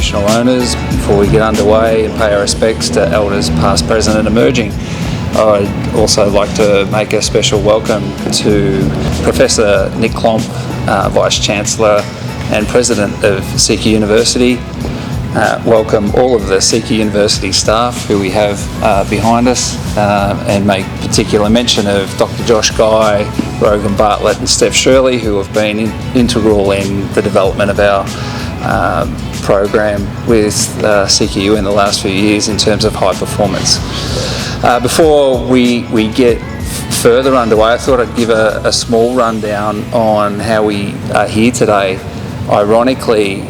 traditional owners, before we get underway and pay our respects to elders past, present and emerging, I'd also like to make a special welcome to Professor Nick Klomp, Vice-Chancellor and President of CQUniversity. Welcome all of the CQUniversity staff who we have behind us, and make particular mention of Dr. Josh Guy, Rogan Bartlett and Steph Shirley, who have been integral in the development of our program with CQU in the last few years in terms of high performance. Before we get further underway, I thought I'd give a small rundown on how we are here today. Ironically,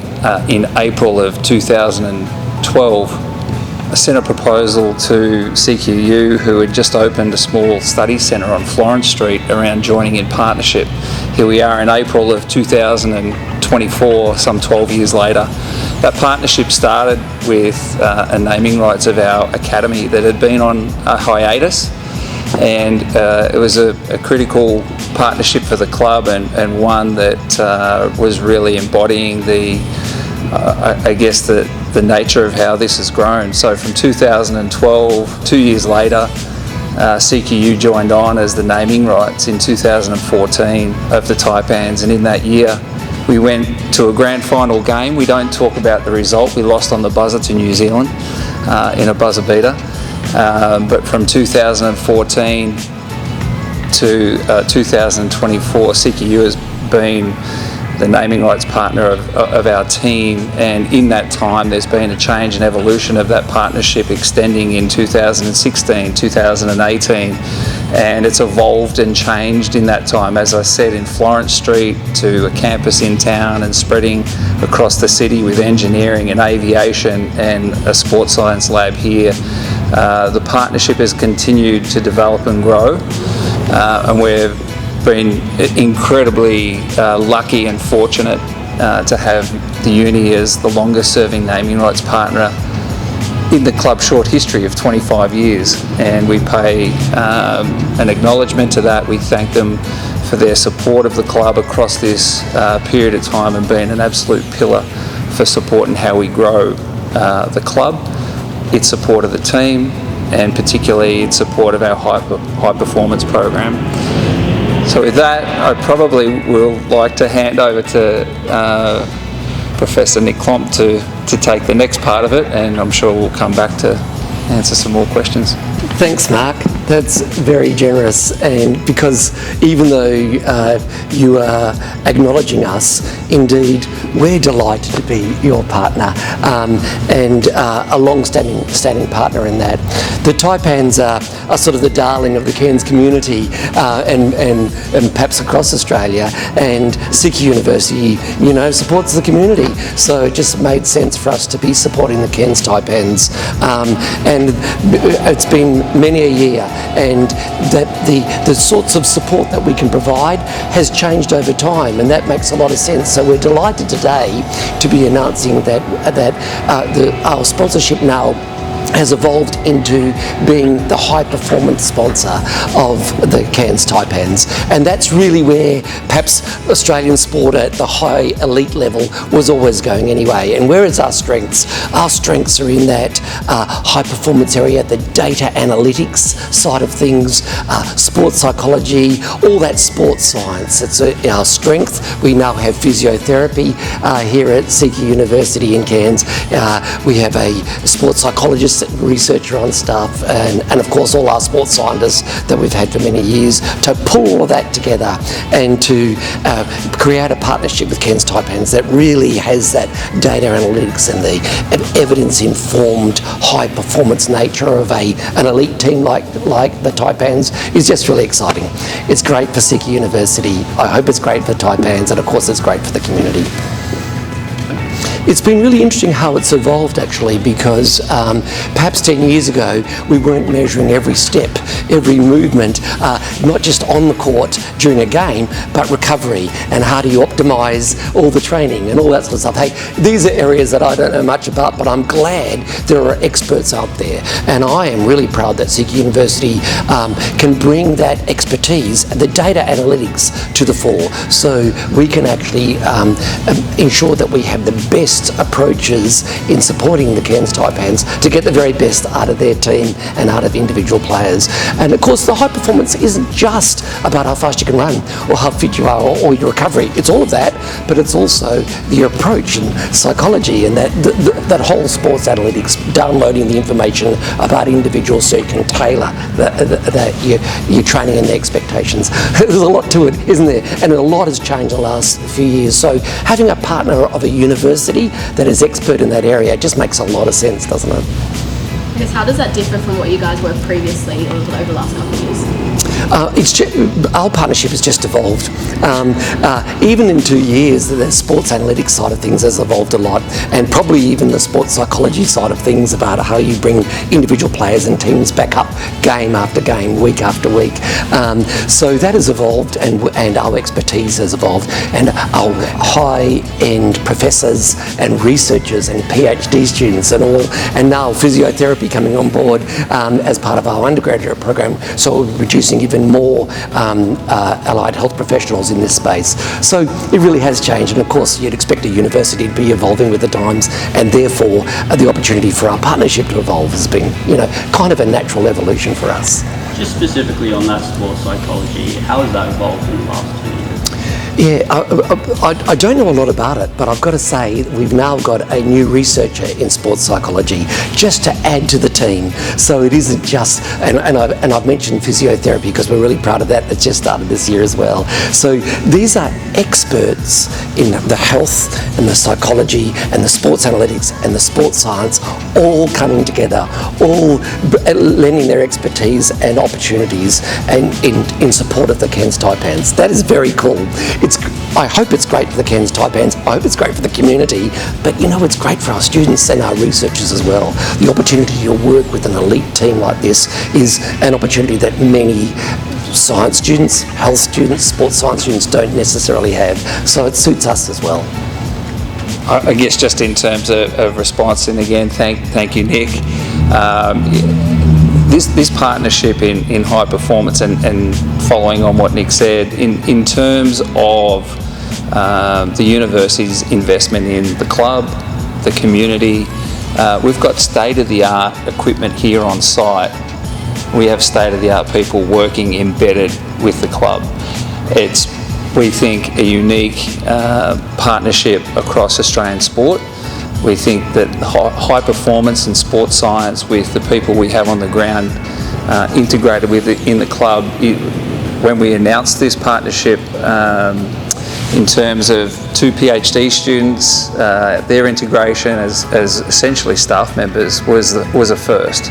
in April of 2012, I sent a proposal to CQU, who had just opened a small study centre on Florence Street, around joining in partnership. Here we are in April of 2024, some 12 years later. That partnership started with a naming rights of our academy that had been on a hiatus, and it was a critical partnership for the club, and one that was really embodying I guess the nature of how this has grown. So from 2012, 2 years later, CQU joined on as the naming rights in 2014 of the Taipans, and in that year we went to a grand final game. We don't talk about the result. We lost on the buzzer to New Zealand in a buzzer beater. But from 2014 to 2024, CQU has been the naming rights partner of our team, and in that time there's been a change and evolution of that partnership, extending in 2016, 2018, and it's evolved and changed in that time, as I said, in Florence Street to a campus in town and spreading across the city with engineering and aviation and a sports science lab here. The partnership has continued to develop and grow, and we've been incredibly lucky and fortunate to have the uni as the longest serving naming rights partner in the club's short history of 25 years, and we pay an acknowledgement to that. We thank them for their support of the club across this period of time, and being an absolute pillar for support in how we grow the club, its support of the team, and particularly its support of our high performance program. So with that, I probably will like to hand over to Professor Nick Klomp to take the next part of it, and I'm sure we'll come back to answer some more questions. Thanks, Mark. That's very generous, and because even though you are acknowledging us, indeed we're delighted to be your partner, and a long-standing partner in that. The Taipans are sort of the darling of the Cairns community, and perhaps across Australia, and CQUniversity, supports the community, so it just made sense for us to be supporting the Cairns Taipans, and it's been many a year, and that the sorts of support that we can provide has changed over time, and that makes a lot of sense. So we're delighted today to be announcing that our sponsorship now has evolved into being the high performance sponsor of the Cairns Taipans, and that's really where perhaps Australian sport at the high elite level was always going anyway. And where is our strengths? Our strengths are in that high performance area, the data analytics side of things, sports psychology, all that sports science. It's our strength. We now have physiotherapy here at CQUniversity in Cairns. We have a sports psychologist, researcher on staff, and of course all our sports scientists that we've had for many years, to pull all of that together and to create a partnership with Cairns Taipans that really has that data analytics and the evidence-informed high performance nature of an elite team like the Taipans is just really exciting. It's great for CQUniversity. I hope it's great for Taipans, and of course it's great for the community. It's been really interesting how it's evolved, actually, because perhaps 10 years ago we weren't measuring every step, every movement, not just on the court during a game, but recovery and how do you optimise all the training and all that sort of stuff. Hey, these are areas that I don't know much about, but I'm glad there are experts out there, and I am really proud that CQUniversity can bring that expertise, the data analytics, to the fore, so we can actually ensure that we have the best best approaches in supporting the Cairns Taipans to get the very best out of their team and out of individual players. And of course, the high performance isn't just about how fast you can run or how fit you are or your recovery. It's all of that, but it's also your approach and psychology and that whole sports analytics, downloading the information about individuals so you can tailor your training and the expectations. There's a lot to it, isn't there? And a lot has changed in the last few years. So having a partner of a university that is expert in that area just makes a lot of sense, doesn't it? I guess how does that differ from what you guys were previously or over the last couple of years? Our partnership has just evolved. Even in 2 years, the sports analytics side of things has evolved a lot, and probably even the sports psychology side of things about how you bring individual players and teams back up game after game, week after week. So that has evolved, and our expertise has evolved, and our high-end professors and researchers and PhD students and now physiotherapy coming on board as part of our undergraduate program. So we're producing even more allied health professionals in this space. So it really has changed, and of course you'd expect a university to be evolving with the times, and therefore the opportunity for our partnership to evolve has been, kind of a natural evolution for us. Just specifically on that sports psychology, how has that evolved in the last 2 years? Yeah, I don't know a lot about it, but I've got to say we've now got a new researcher in sports psychology just to add to the team. So it isn't just, and I've mentioned physiotherapy because we're really proud of that. It's just started this year as well. So these are experts in the health and the psychology and the sports analytics and the sports science all coming together, all lending their expertise and opportunities and in support of the Cairns Taipans. That is very cool. I hope it's great for the Cairns Taipans. I hope it's great for the community, but it's great for our students and our researchers as well. The opportunity to work with an elite team like this is an opportunity that many science students, health students, sports science students don't necessarily have. So it suits us as well. I guess just in terms of response, and again, thank you, Nick. This partnership in high performance and following on what Nick said, in terms of the university's investment in the club, the community, we've got state-of-the-art equipment here on site. We have state-of-the-art people working embedded with the club. It's, we think, a unique partnership across Australian sport. We think that high performance and sports science with the people we have on the ground integrated with it in the club. When we announced this partnership in terms of 2 PhD students, their integration as essentially staff members was a first.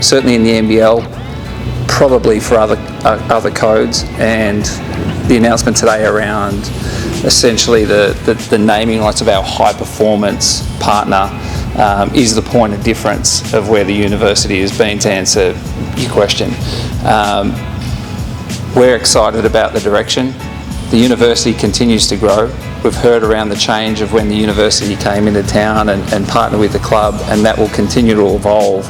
Certainly in the NBL, probably for other codes, and the announcement today around essentially the naming rights of our high performance partner is the point of difference of where the university has been, to answer your question. We're excited about the direction. The university continues to grow. We've heard around the change of when the university came into town and partnered with the club, and that will continue to evolve.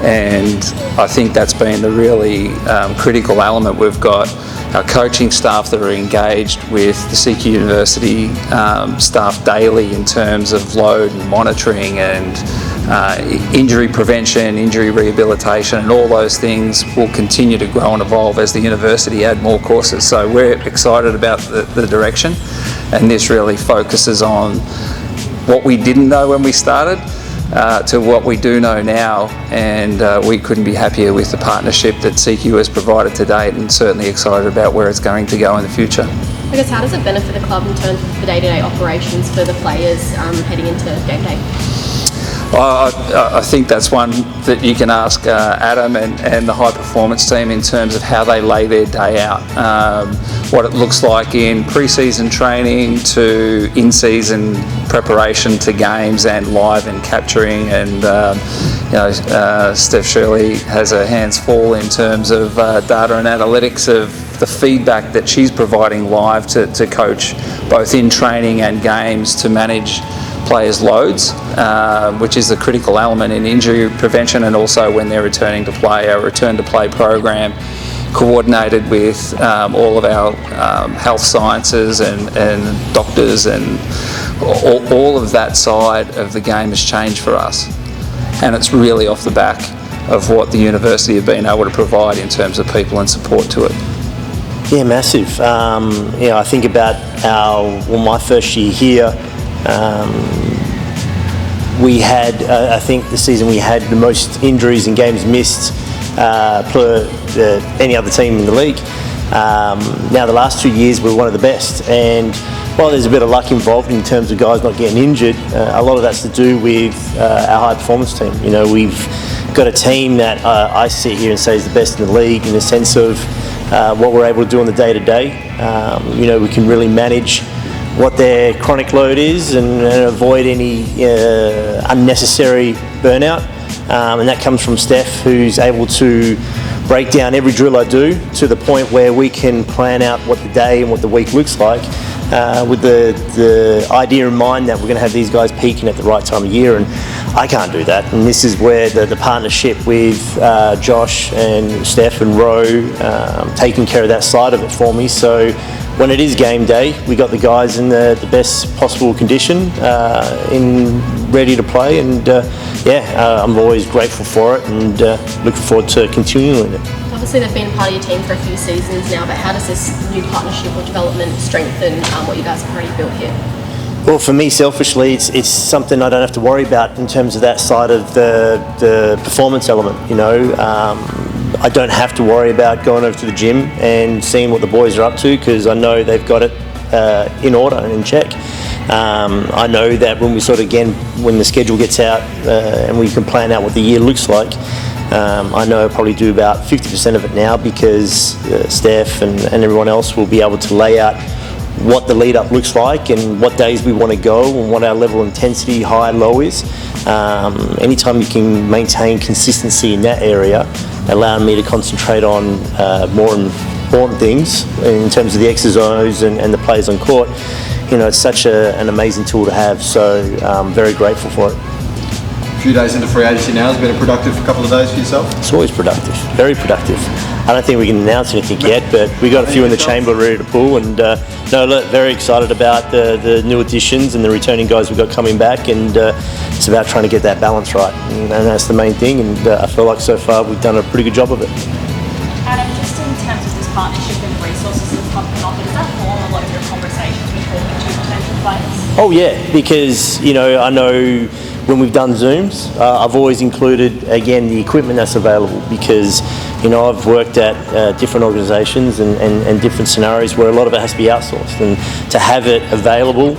And I think that's been the really critical element. We've got our coaching staff that are engaged with the CQUniversity staff daily in terms of load and monitoring and injury prevention, injury rehabilitation, and all those things will continue to grow and evolve as the university add more courses. So we're excited about the direction, and this really focuses on what we didn't know when we started to what we do know now, and we couldn't be happier with the partnership that CQ has provided to date, and certainly excited about where it's going to go in the future. I guess how does it benefit the club in terms of the day-to-day operations for the players heading into game day? I think that's one that you can ask Adam and the high performance team in terms of how they lay their day out. What it looks like in pre-season training to in-season preparation to games and live and capturing, and Steph Shirley has her hands full in terms of data and analytics of the feedback that she's providing live to coach both in training and games to manage players' loads, which is a critical element in injury prevention, and also when they're returning to play. Our return to play program coordinated with all of our health sciences and doctors and all of that side of the game has changed for us, and it's really off the back of what the university have been able to provide in terms of people and support to it. Yeah, massive. I think about my first year here, we had, I think the season we had the most injuries and games missed per any other team in the league. Now the last 2 years we're one of the best, and while there's a bit of luck involved in terms of guys not getting injured, a lot of that's to do with our high performance team. We've got a team that I sit here and say is the best in the league in the sense of what we're able to do on the day to day. We can really manage what their chronic load is and avoid any unnecessary burnout. And that comes from Steph, who's able to break down every drill I do to the point where we can plan out what the day and what the week looks like with the idea in mind that we're going to have these guys peaking at the right time of year, and I can't do that. And this is where the partnership with Josh and Steph and Ro taking care of that side of it for me. So when it is game day, we got the guys in the best possible condition, ready to play, and I'm always grateful for it and looking forward to continuing it. Obviously they've been a part of your team for a few seasons now, but how does this new partnership or development strengthen what you guys have already built here? Well, for me, selfishly, it's something I don't have to worry about in terms of that side of the performance element. I don't have to worry about going over to the gym and seeing what the boys are up to, because I know they've got it in order and in check. I know that when when the schedule gets out and we can plan out what the year looks like, I know I'll probably do about 50% of it now, because Steph and everyone else will be able to lay out what the lead up looks like and what days we want to go and what our level of intensity, high, low is. Anytime you can maintain consistency in that area, allowing me to concentrate on more important things in terms of the X's and O's and the players on court, it's such an amazing tool to have. So I'm very grateful for it. A few days into free agency now, has been a productive couple of days for yourself? It's always productive, very productive. I don't think we can announce anything yet, but we got a few in the chamber ready to pull, and very excited about the new additions and the returning guys we've got coming back, and it's about trying to get that balance right, and that's the main thing, and I feel like so far we've done a pretty good job of it. Adam, just in terms of this partnership and resources that the club can offer, does that form a lot of your conversations when talking to potential players? Oh yeah, because I know when we've done Zooms, I've always included, again, the equipment that's available, because I've worked at different organisations and different scenarios where a lot of it has to be outsourced, and to have it available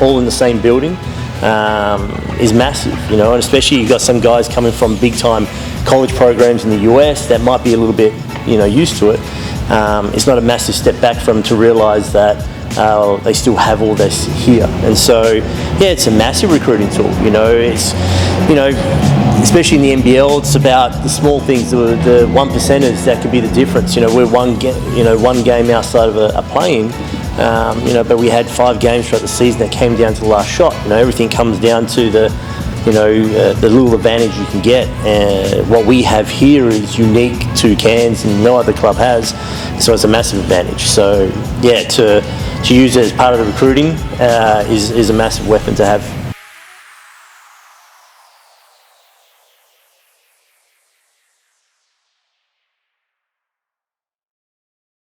all in the same building is massive, and especially you've got some guys coming from big time college programs in the US that might be a little bit used to it. It's not a massive step back for them to realise that they still have all this here, and so it's a massive recruiting tool. It's especially in the NBL, it's about the small things, the 1%ers that could be the difference. We're one game outside of a play-in, but we had 5 games throughout the season that came down to the last shot. Everything comes down to the little advantage you can get. What we have here is unique to Cairns and no other club has, so it's a massive advantage. So to use it as part of the recruiting is a massive weapon to have.